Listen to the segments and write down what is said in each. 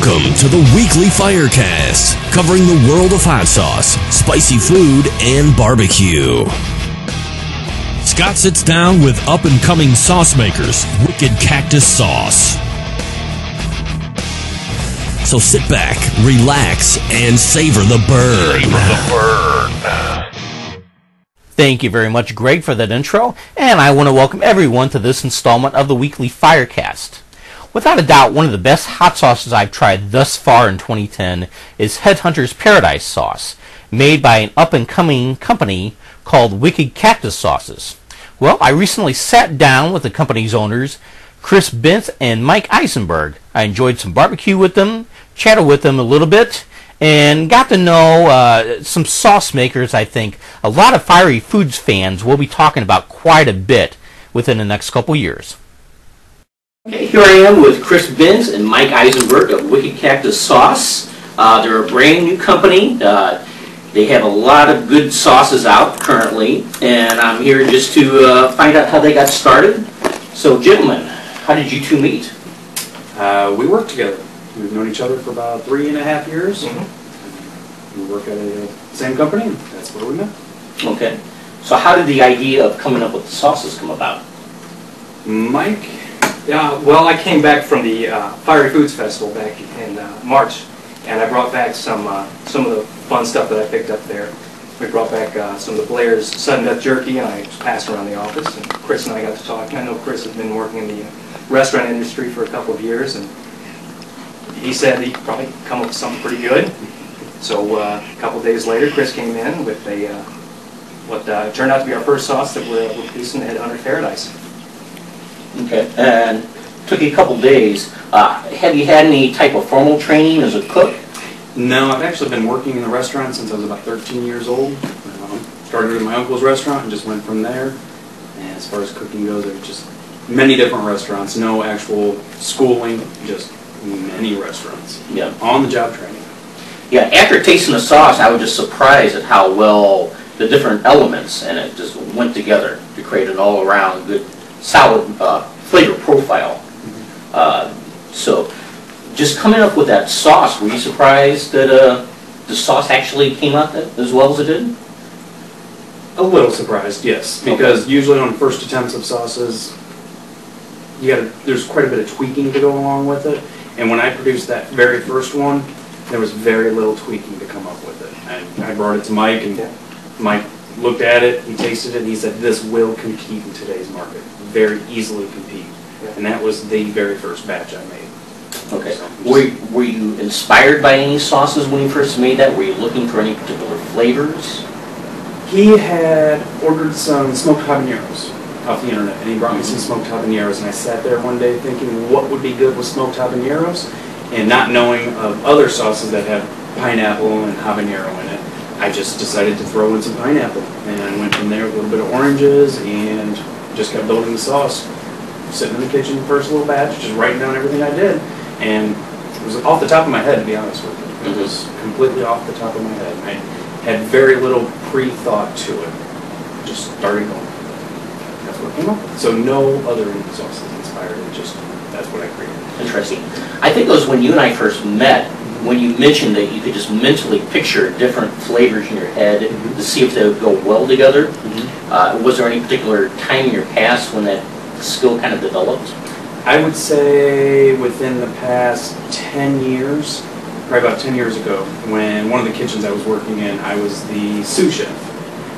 Welcome to the Weekly Firecast, covering the world of hot sauce, spicy food, and barbecue. Scott sits down with up-and-coming sauce makers, Wicked Cactus Sauce. So sit back, relax, and savor the burn. Thank you very much, Greg, for that intro, and I want to welcome everyone to this installment of the Weekly Firecast. Without a doubt, one of the best hot sauces I've tried thus far in 2010 is Headhunter's Paradise Sauce, made by an up-and-coming company called Wicked Cactus Sauces. Well, I recently sat down with the company's owners, Chris Bentz and Mike Eisenberg. I enjoyed some barbecue with them, chatted with them a little bit, and got to know some sauce makers I think a lot of fiery foods fans will be talking about quite a bit within the next couple years. Okay, here I am with Chris Bentz and Mike Eisenberg of Wicked Cactus Sauce. They're a brand new company. They have a lot of good sauces out currently, and I'm here just to find out how they got started. So, gentlemen, how did you two meet? We worked together. We've known each other for about 3.5 years. Mm-hmm. We work at the same company, and that's where we met. Okay. So how did the idea of coming up with the sauces come about? Mike? Well, I came back from the Fiery Foods Festival back in March, and I brought back some of the fun stuff that I picked up there. We brought back some of the Blair's Sudden Death Jerky, and I passed around the office, and Chris and I got to talking. I know Chris has been working in the restaurant industry for a couple of years, and he said he could probably come up with something pretty good. So a couple of days later, Chris came in with what turned out to be our first sauce that we're producing, the Headhunter's Paradise. Okay, and took you a couple days. Have you had any type of formal training as a cook? No, I've actually been working in the restaurant since I was about 13 years old. Started in my uncle's restaurant and just went from there. And as far as cooking goes, there were just many different restaurants, no actual schooling, just many restaurants. Yeah. On-the-job training. Yeah, after tasting the sauce, I was just surprised at how well the different elements and it just went together to create an all-around good, solid flavor profile. So, just coming up with that sauce, were you surprised that the sauce actually came out as well as it did? A little surprised, yes, because usually on first attempts of sauces, there's quite a bit of tweaking to go along with it. And when I produced that very first one, there was very little tweaking to come up with it. And I brought it to Mike, and Mike looked at it, he tasted it, and he said, "This will compete in today's market. Very easily compete." And that was the very first batch I made. Okay. So were you inspired by any sauces when you first made that? Were you looking for any particular flavors? He had ordered some smoked habaneros off the internet, and he brought me some smoked habaneros, and I sat there one day thinking what would be good with smoked habaneros, and not knowing of other sauces that have pineapple and habanero in it, I just decided to throw in some pineapple, and I went from there with a little bit of oranges, and just kept building the sauce. Sitting in the kitchen the first little batch, just writing down everything I did, and it was off the top of my head, to be honest with you. It was completely off the top of my head. I had very little pre-thought to it. Just started going. That's what came up with. So no other sauces inspired it, just that's what I created. Interesting. I think it was when you and I first met, when you mentioned that you could just mentally picture different flavors in your head to see if they would go well together. Was there any particular time in your past when that skill kind of developed? I would say within the past 10 years, probably about 10 years ago, when one of the kitchens I was working in, I was the sous chef,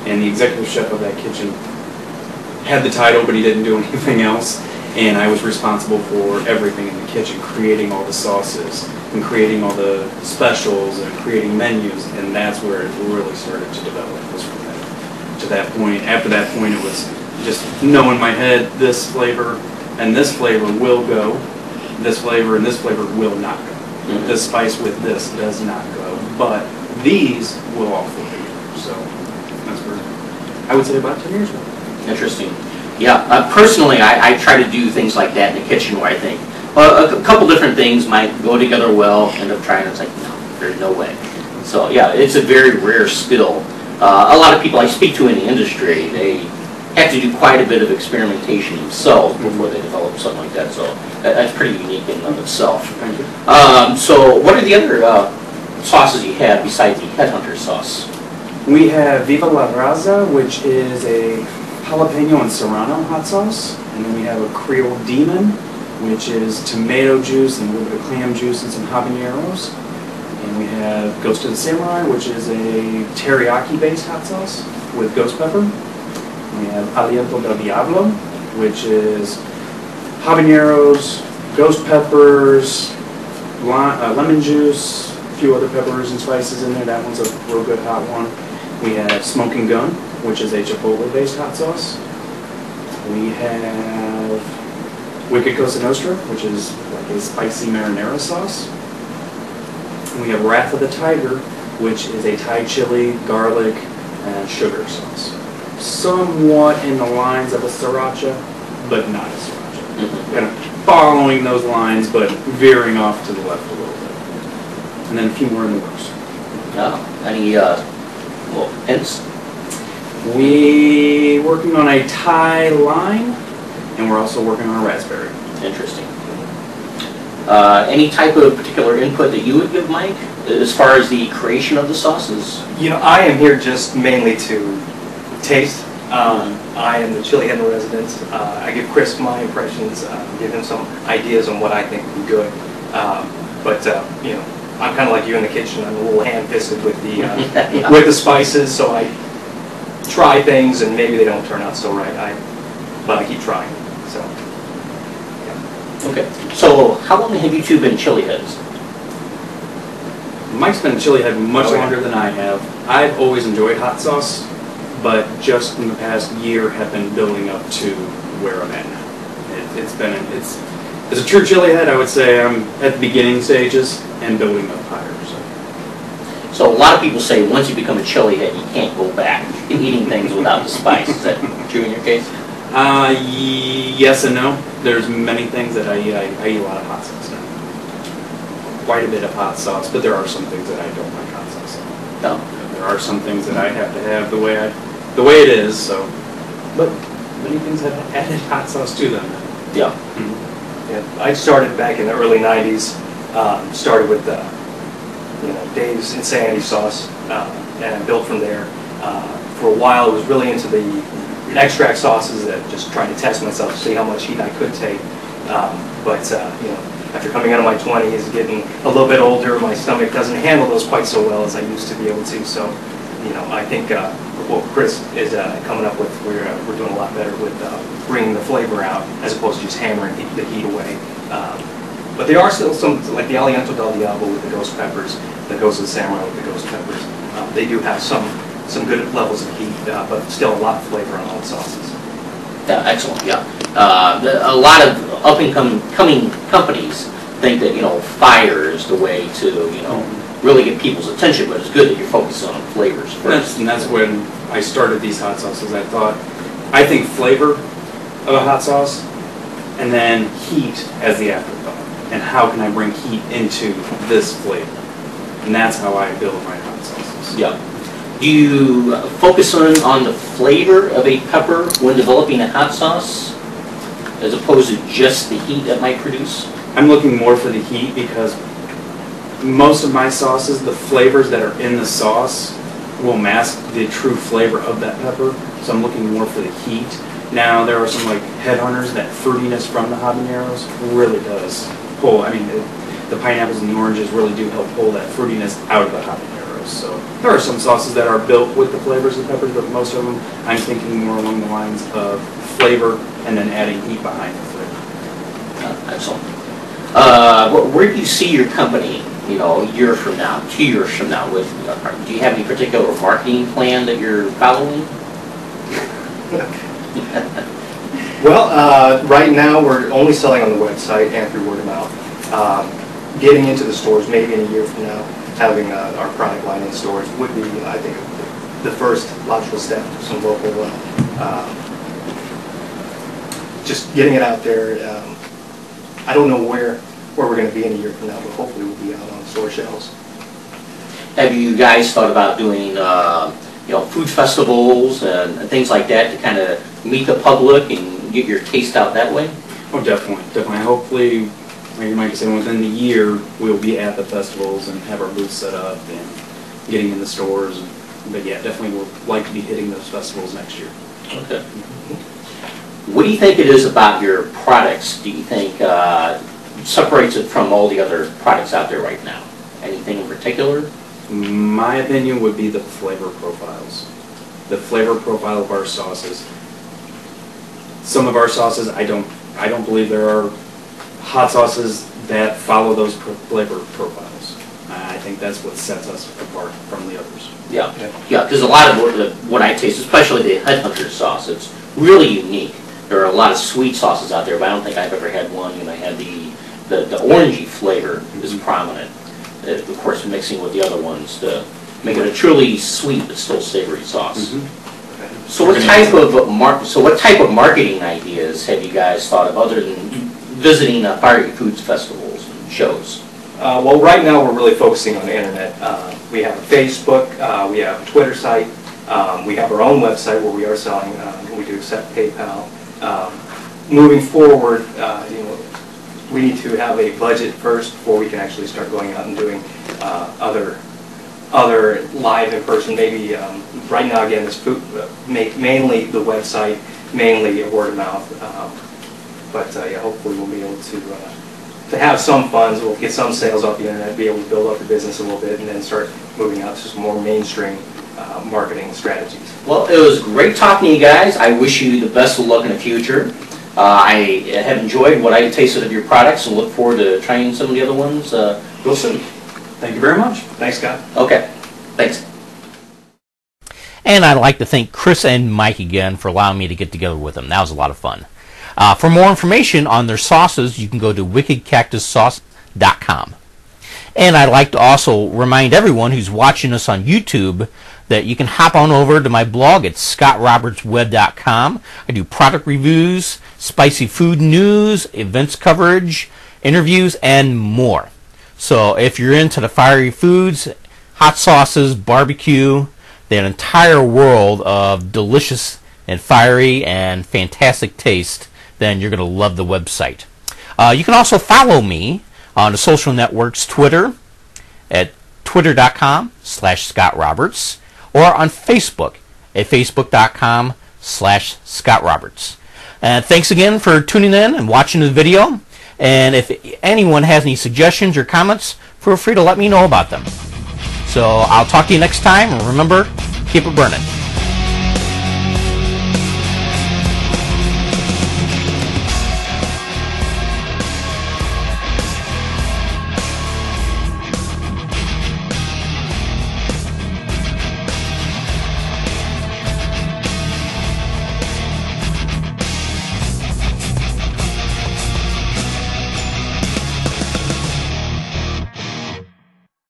and the executive chef of that kitchen had the title, but he didn't do anything else, and I was responsible for everything in the kitchen, creating all the sauces, and creating all the specials, and creating menus, and that's where it really started to develop, was from that to that point. After that point, it was just know in my head, this flavor and this flavor will go, this flavor and this flavor will not go. This spice with this does not go, but these will all flow together. So that's where I would say about 10 years ago. Interesting. Yeah, personally, I try to do things like that in the kitchen where I think a couple different things might go together well, end up trying, it's like, no, there's no way. So yeah, it's a very rare skill. A lot of people I speak to in the industry, have to do quite a bit of experimentation themselves before they develop something like that. So that's pretty unique in and of itself. Thank you. So what are the other sauces you have besides the Headhunter sauce? We have Viva la Raza, which is a jalapeno and serrano hot sauce. And then we have a Creole Demon, which is tomato juice and a little bit of clam juice and some habaneros. And we have Ghost of the Samurai, which is a teriyaki-based hot sauce with ghost pepper. We have Aliento del Diablo, which is habaneros, ghost peppers, lemon juice, a few other peppers and spices in there. That one's a real good hot one. We have Smoking Gun, which is a chipotle-based hot sauce. We have Wicked Cactus Sauce, which is like a spicy marinara sauce. And we have Wrath of the Tiger, which is a Thai chili, garlic, and sugar sauce. Somewhat in the lines of a sriracha, but not a sriracha. Kind of following those lines, but veering off to the left a little bit. And then a few more in the works. Any hints? We're working on a Thai lime, and we're also working on a raspberry. Interesting. Any type of particular input that you would give, Mike, as far as the creation of the sauces? You know, I am here just mainly to taste. I am the chilehead in residence. I give Chris my impressions, give him some ideas on what I think would be good. But you know, I'm kind of like you in the kitchen. I'm a little hand-fisted with the with the spices, so I try things and maybe they don't turn out so right. But I keep trying. So. Yeah. Okay. So how long have you two been chileheads? Mike's been chilehead much longer than I have. I've always enjoyed hot sauce, but just in the past year have been building up to where I'm at now. It's as a true chilehead, I would say I'm at the beginning stages and building up higher. So a lot of people say once you become a chilehead, you can't go back to eating things without the spice. Is that true in your case? Yes and no. There's many things that I eat a lot of hot sauce now. Quite a bit of hot sauce, but there are some things that I don't like hot sauce on. No. There are some things that I have to have the way it is. So, but many things have added hot sauce to them. Yeah. Mm-hmm. Yeah. I started back in the early '90s. Started with Dave's Insanity sauce, and I built from there. For a while, I was really into the extract sauces, that just trying to test myself to see how much heat I could take. But after coming out of my 20s, getting a little bit older, my stomach doesn't handle those quite so well as I used to be able to. So, I think what Chris is coming up with, we're doing a lot better with bringing the flavor out as opposed to just hammering the heat away. But there are still some, like the Aliento del Diablo with the ghost peppers, the Ghost of the Samurai with the ghost peppers. They do have some good levels of heat, but still a lot of flavor on all the sauces. Yeah, excellent. Yeah, a lot of up-and-coming companies think that fire is the way to really get people's attention, but it's good that you're focusing on flavors first. And that's when I started these hot sauces. I think flavor of a hot sauce, and then heat as the afterthought. And how can I bring heat into this flavor? And that's how I build my hot sauces. Yeah. Do you focus on the flavor of a pepper when developing a hot sauce, as opposed to just the heat that might produce? I'm looking more for the heat because most of my sauces, the flavors that are in the sauce will mask the true flavor of that pepper. So I'm looking more for the heat. Now, there are some like headhunters, that fruitiness from the habaneros really does pull. I mean, the pineapples and the oranges really do help pull that fruitiness out of the habaneros. So there are some sauces that are built with the flavors of peppers, but most of them I'm thinking more along the lines of flavor and then adding heat behind the flavor. Excellent. Where do you see your company, a year from now, 2 years from now? Do you have any particular marketing plan that you're following? Well, right now we're only selling on the website and through word of mouth. Getting into the stores, maybe in a year from now, having our product line in stores would be, I think, the first logical step to some local, just getting it out there. I don't know where we're going to be in a year from now, but hopefully we'll be out on store shelves. Have you guys thought about doing food festivals and things like that to kind of meet the public and get your taste out that way? Oh, definitely, definitely. Hopefully, like Mike said, within the year, we'll be at the festivals and have our booths set up and getting in the stores. But yeah, definitely we'll like to be hitting those festivals next year. Okay. What do you think it is about your products, do you think, separates it from all the other products out there right now? Anything in particular? My opinion would be the flavor profiles. The flavor profile of our sauces. Some of our sauces, I don't believe there are hot sauces that follow those flavor profiles. I think that's what sets us apart from the others. Yeah, yeah, because a lot of what I taste, especially the Headhunter sauce, it's really unique. There are a lot of sweet sauces out there, but I don't think I've ever had one. I had the orangey flavor is prominent. Of course, mixing with the other ones to make it a truly sweet but still savory sauce. Mm-hmm. So what type of marketing ideas have you guys thought of other than visiting fiery foods festivals and shows? Well, right now we're really focusing on the internet. We have a Facebook, we have a Twitter site, we have our own website where we are selling. We do accept PayPal. Moving forward, we need to have a budget first before we can actually start going out and doing other live in person. Maybe right now again, it's food, mainly the website, mainly word of mouth. But yeah, hopefully we'll be able to have some funds. We'll get some sales off the internet, be able to build up the business a little bit, and then start moving out to some more mainstream marketing strategies. Well, it was great talking to you guys. I wish you the best of luck in the future. I have enjoyed what I tasted of your products and look forward to trying some of the other ones real soon. Thank you very much. Thanks, Scott. Okay, thanks. And I'd like to thank Chris and Mike again for allowing me to get together with them. That was a lot of fun. For more information on their sauces, you can go to wickedcactussauce.com. And I'd like to also remind everyone who's watching us on YouTube that you can hop on over to my blog at scottrobertsweb.com. I do product reviews, spicy food news, events coverage, interviews, and more. So if you're into the fiery foods, hot sauces, barbecue, the entire world of delicious and fiery and fantastic taste, then you're going to love the website. You can also follow me on the social networks, Twitter at twitter.com/ScottRoberts, or on Facebook at facebook.com/ScottRoberts. And thanks again for tuning in and watching the video. And if anyone has any suggestions or comments, feel free to let me know about them. So I'll talk to you next time, and remember, keep it burning.